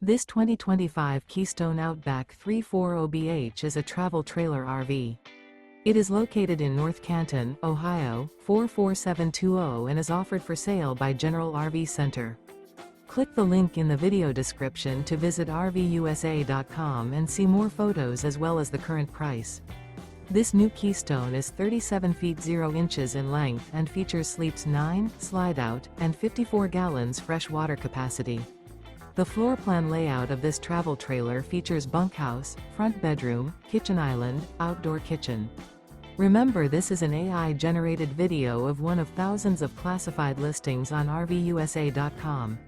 This 2025 Keystone Outback 340BH is a travel trailer RV. It is located in North Canton, Ohio, 44720 and is offered for sale by General RV Center. Click the link in the video description to visit RVUSA.com and see more photos as well as the current price. This new Keystone is 37 feet 0 inches in length and features sleeps 9, slide-out, and 54 gallons fresh water capacity. The floor plan layout of this travel trailer features bunkhouse, front bedroom, kitchen island, outdoor kitchen. Remember, this is an AI-generated video of one of thousands of classified listings on RVUSA.com.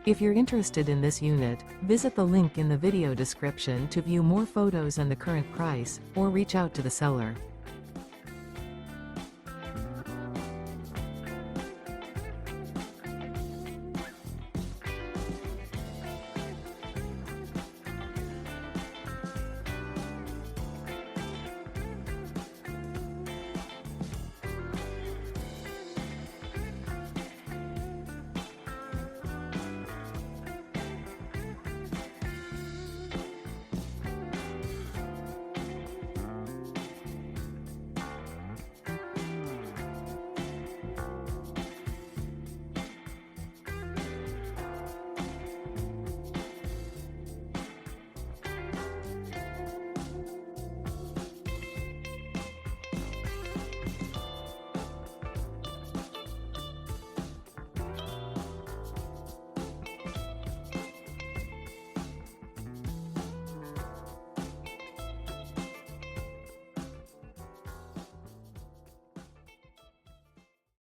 If you're interested in this unit, visit the link in the video description to view more photos and the current price, or reach out to the seller.